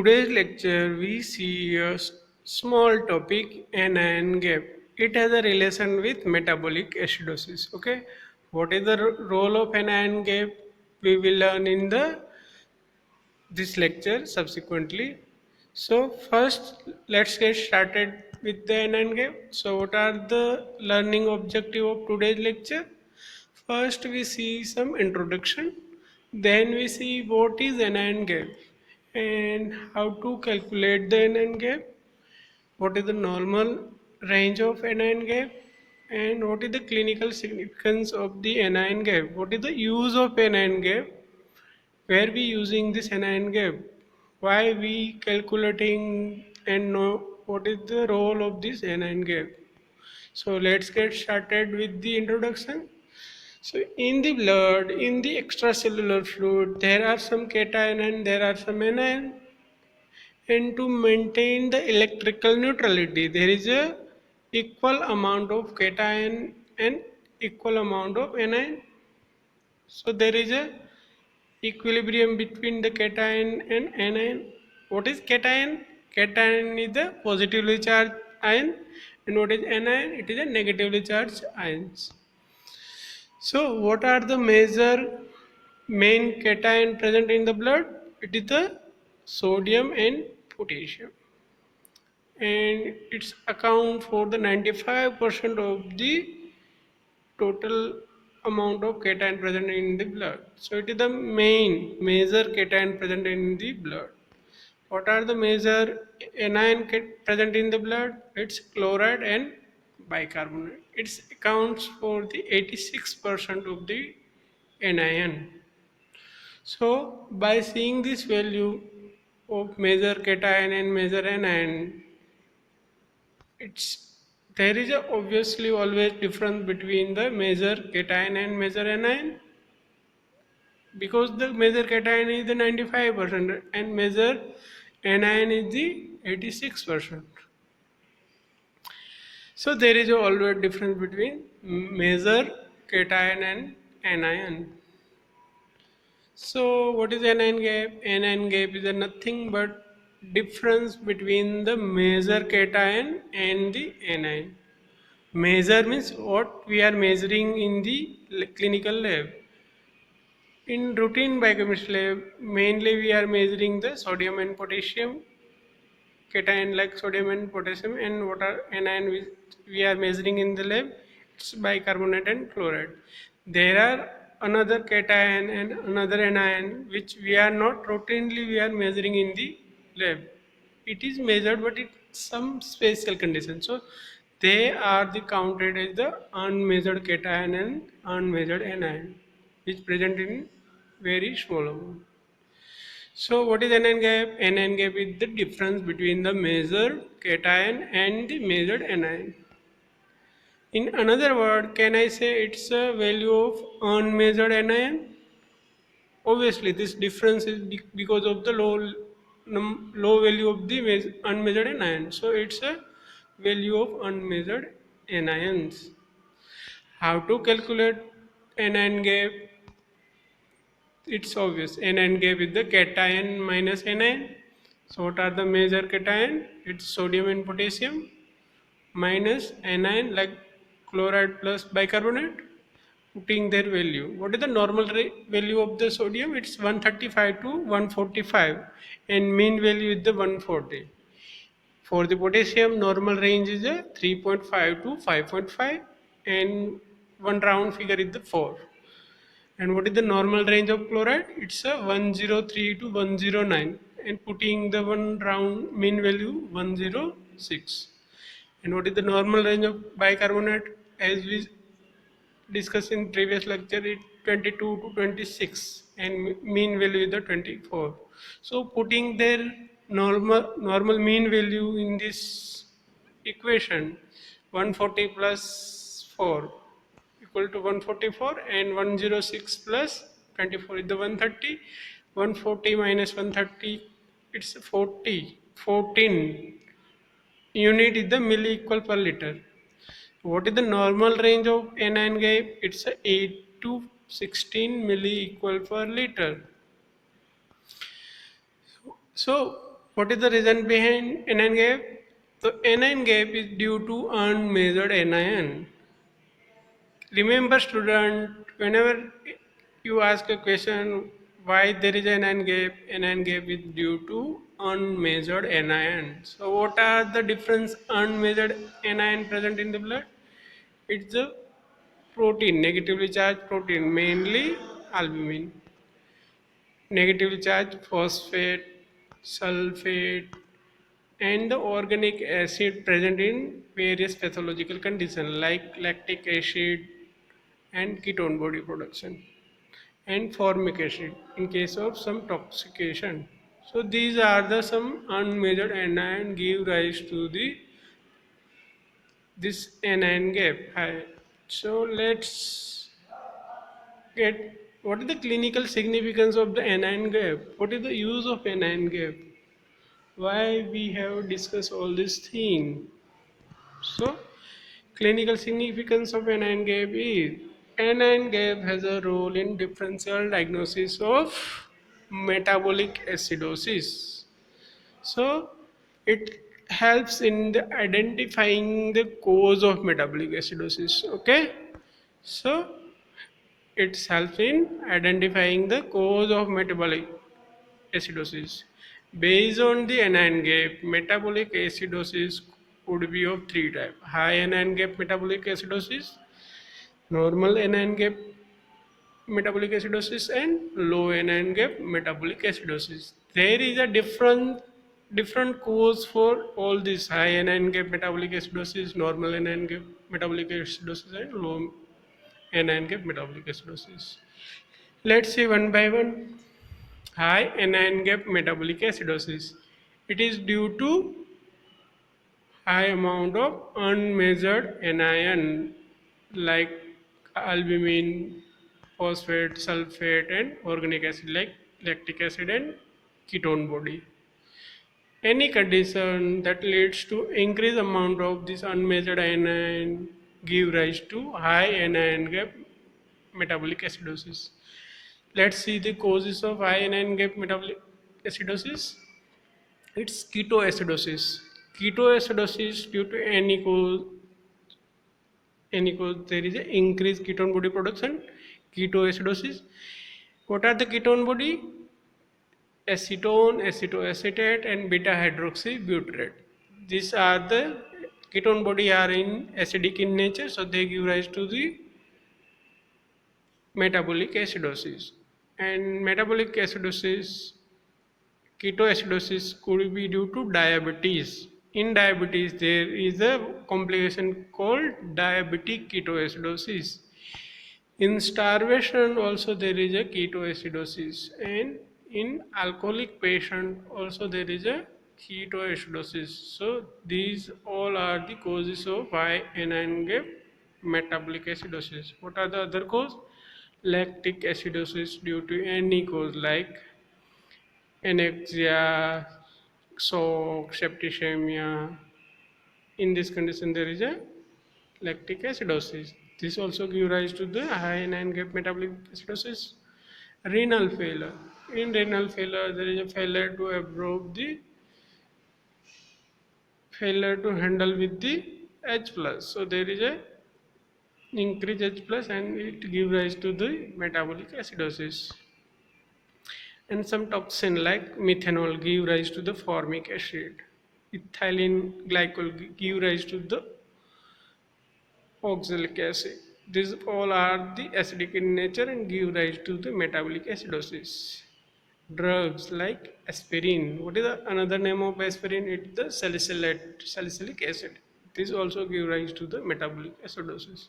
today's lecture, we see a small topic anion gap. It has a relation with metabolic acidosis. Okay, what is the role of anion gap? We will learn in the this lecture subsequently. So first, let's get started with the anion gap. So what are the learning objective of today's lecture? First, we see some introduction. Then we see what is anion gap and how to calculate the anion gap. What is the normal range of anion gap and what is the clinical significance of the anion gap? What is the use of anion gap? Where we using this anion gap? Why we calculating and know what is the role of this anion gap? So let's get started with the introduction. So in the blood, in the extracellular fluid, there are some cation and there are some anion. And to maintain the electrical neutrality, there is a equal amount of cation and equal amount of anion. So there is a equilibrium between the cation and anion. What is cation? Cation is the positively charged ion, and what is anion? It is a negatively charged ions. So, what are the major main cation present in the blood? It is the sodium and potassium, and it's account for the 95% of the total amount of cation present in the blood. So, it is the main major cation present in the blood. What are the major anion present in the blood? It's chloride and bicarbonate. It accounts for the 86% of the anion. So by seeing this value of major cation and major anion, it's there is a obviously always difference between the major cation and major anion because the major cation is the 95% and major anion is the 86%. So there is always difference between major cation and anion. So what is anion gap? Anion gap is a nothing but difference between the major cation and the anion. Measure means what we are measuring in the clinical lab. In routine biochemistry lab, mainly we are measuring the sodium and potassium cation like sodium and potassium, and what are anion which we are measuring in the lab, it's bicarbonate and chloride. There are another cation and another anion which we are not routinely we are measuring in the lab. It is measured but it's some special condition. So they are the counted as the unmeasured cation and unmeasured anion which present in very small amount. So what is anion gap? Anion gap is the difference between the measured cation and the measured anion. In another word, can I say it's a value of unmeasured anion? Obviously, this difference is because of the low value of the unmeasured anion. So it's a value of unmeasured anions. How to calculate anion gap? It's obvious. Anion gap is the cation minus anion. So what are the major cation? It's sodium and potassium minus anion like chloride plus bicarbonate. Putting their value. What is the normal value of the sodium? It's 135 to 145 and mean value is the 140. For the potassium, normal range is a 3.5 to 5.5 and one round figure is the 4. And what is the normal range of chloride? It's a 103 to 109 and putting the one round mean value 106. And what is the normal range of bicarbonate? As we discussed in previous lecture, it 22 to 26 and mean value is the 24. So putting their normal mean value in this equation, 140 plus 4 equal to 144 and 106 plus 24 is the 130. 140 minus 130, it's 40. 14 unit is the milli equal per liter. What is the normal range of anion gap? It's a 8 to 16 milli equal per liter. So What is the reason behind anion gap? So anion gap is due to unmeasured anion. Remember student, whenever you ask a question why there is an anion gap is due to unmeasured anion. So what are the different unmeasured anion present in the blood? It's the protein, negatively charged protein, mainly albumin. Negatively charged phosphate, sulfate, and the organic acid present in various pathological conditions like lactic acid and ketone body production and formic acid in case of some toxication. So these are the some unmeasured anion give rise to the this anion gap. So let's get what is the clinical significance of the anion gap? What is the use of anion gap? Why we have discussed all this thing? So clinical significance of anion gap is anion gap has a role in differential diagnosis of metabolic acidosis. So it helps in the identifying the cause of metabolic acidosis. Okay, so it helps in identifying the cause of metabolic acidosis. Based on the anion gap, metabolic acidosis could be of three types: high anion gap metabolic acidosis, normal anion gap metabolic acidosis, and low anion gap metabolic acidosis. There is a different cause for all these: high anion gap metabolic acidosis, normal anion gap metabolic acidosis, and low anion gap metabolic acidosis. Let's see one by one. High anion gap metabolic acidosis. It is due to high amount of unmeasured anion like albumin, phosphate, sulfate, and organic acid like lactic acid and ketone body. Any condition that leads to increased amount of this unmeasured anion give rise to high anion gap metabolic acidosis. Let's see the causes of high anion gap metabolic acidosis. It's ketoacidosis. Ketoacidosis due to any cause there is a increased ketone body production. Ketoacidosis. What are the ketone body? Acetone, acetoacetate, and beta hydroxybutyrate. These are the ketone body are in acidic in nature, so they give rise to the metabolic acidosis. And metabolic acidosis, ketoacidosis could be due to diabetes. In diabetes, there is a complication called diabetic ketoacidosis. In starvation, also there is a ketoacidosis, and in alcoholic patient, also there is a ketoacidosis. So these all are the causes of high anion gap metabolic acidosis. What are the other cause? Lactic acidosis due to any cause like anorexia, shock, septicemia. In this condition, there is a lactic acidosis. This also gives rise to the high anion gap metabolic acidosis. Renal failure. In renal failure, there is a failure to absorb the failure to handle with the H plus. So there is a increase H plus, and it gives rise to the metabolic acidosis. And some toxin like methanol give rise to the formic acid. Ethylene glycol give rise to the oxalic acid. These all are the acidic in nature and give rise to the metabolic acidosis. Drugs like aspirin. What is the another name of aspirin? It's the salicylic acid. This also give rise to the metabolic acidosis.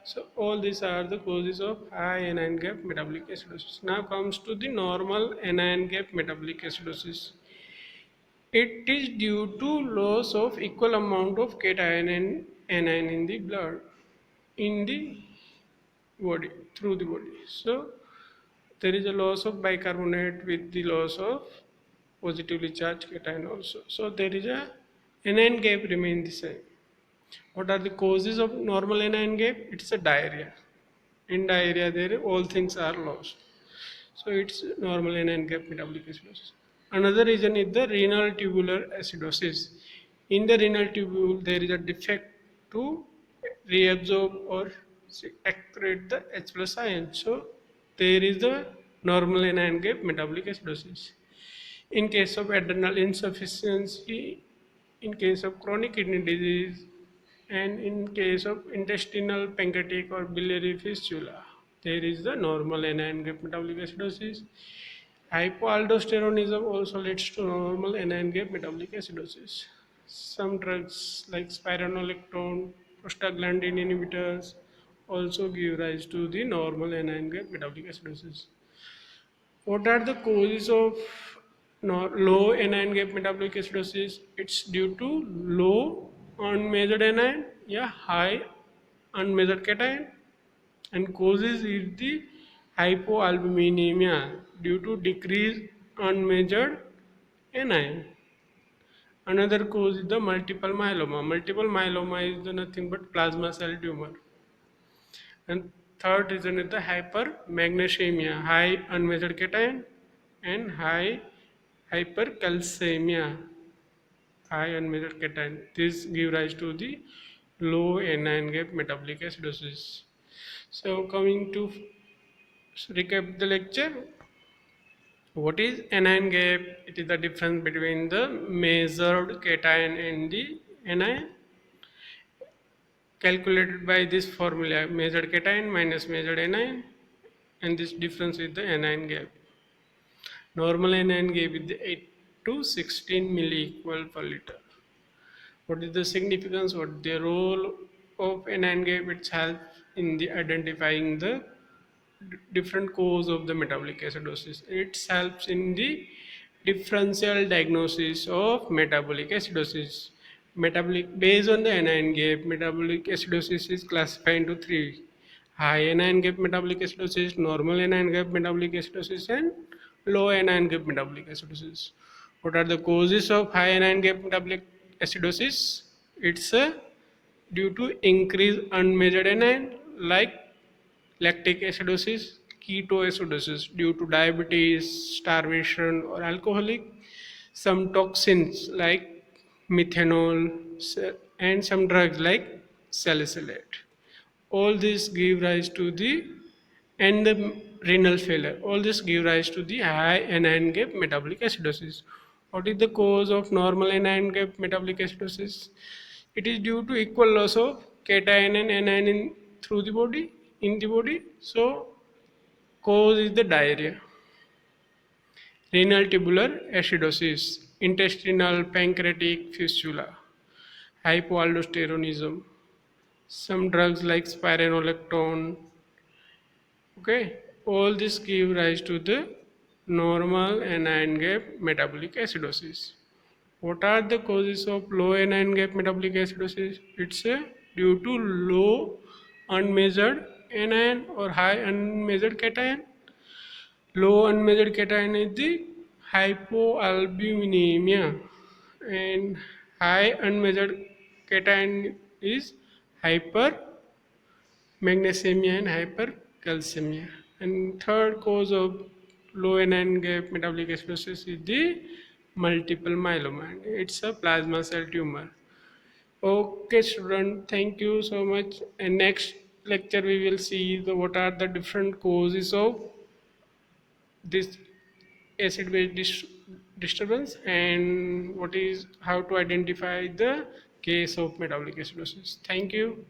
So all these are the causes of high anion gap metabolic acidosis. Now comes to the normal anion gap metabolic acidosis. It is due to loss of equal amount of cation and anion in the blood, in the body, through the body. So there is a loss of bicarbonate with the loss of positively charged cation also. So there is a anion gap remain the same. What are the causes of normal anion gap? It's a diarrhea. In diarrhea, there all things are lost. So it's normal anion gap metabolic acidosis. Another reason is the renal tubular acidosis. In the renal tubule there is a defect to reabsorb or accrete the H plus ion, so there is the normal anion gap metabolic acidosis. In case of adrenal insufficiency, in case of chronic kidney disease, and in case of intestinal, pancreatic, or biliary fistula, there is the normal anion gap metabolic acidosis. Hypoaldosteronism also leads to normal anion gap metabolic acidosis. Some drugs like spironolactone, prostaglandin inhibitors also give rise to the normal anion gap metabolic acidosis. What are the causes of low anion gap metabolic acidosis? It's due to low unmeasured anion, yeah, high unmeasured cation, and causes is the hypoalbuminemia due to decreased unmeasured anion. Another cause is the multiple myeloma. Multiple myeloma is the nothing but plasma cell tumor. And third reason is the hypermagnesemia, high unmeasured cation, and high hypercalcemia, high unmeasured cation. This give rise to the low anion gap metabolic acidosis. So coming to recap the lecture, what is anion gap? It is the difference between the measured cation and the anion, calculated by this formula: measured cation minus measured anion, and this difference is the anion gap. Normal anion gap is the 8 to 16 milliequal per liter. What is the significance? What the role of anion gap? It helps in the identifying the different cause of the metabolic acidosis. It helps in the differential diagnosis of metabolic acidosis. Metabolic based on the anion gap, metabolic acidosis is classified into three: high anion gap metabolic acidosis, normal anion gap metabolic acidosis, and low anion gap metabolic acidosis. What are the causes of high anion gap metabolic acidosis? It's due to increased unmeasured anion like lactic acidosis, ketoacidosis due to diabetes, starvation, or alcoholic, some toxins like methanol, and some drugs like salicylate. All this give rise to the and the renal failure. All this give rise to the high anion gap metabolic acidosis. What is the cause of normal anion gap metabolic acidosis? It is due to equal loss of cation and anion through the body, in the body. So cause is the diarrhea. Renal tubular acidosis, intestinal pancreatic fistula, hypoaldosteronism, some drugs like spironolactone. Okay, all this give rise to the normal anion gap metabolic acidosis. What are the causes of low anion gap metabolic acidosis? It's due to low unmeasured anion or high unmeasured cation. Low unmeasured cation is the hypoalbuminemia, and high unmeasured cation is hypermagnesemia and hypercalcemia. And third cause of low anion gap metabolic acidosis is the multiple myeloma. It's a plasma cell tumor. Okay, student, thank you so much. And next lecture we will see what are the different causes of this acid base disturbance, and what is how to identify the case of metabolic acidosis. Thank you.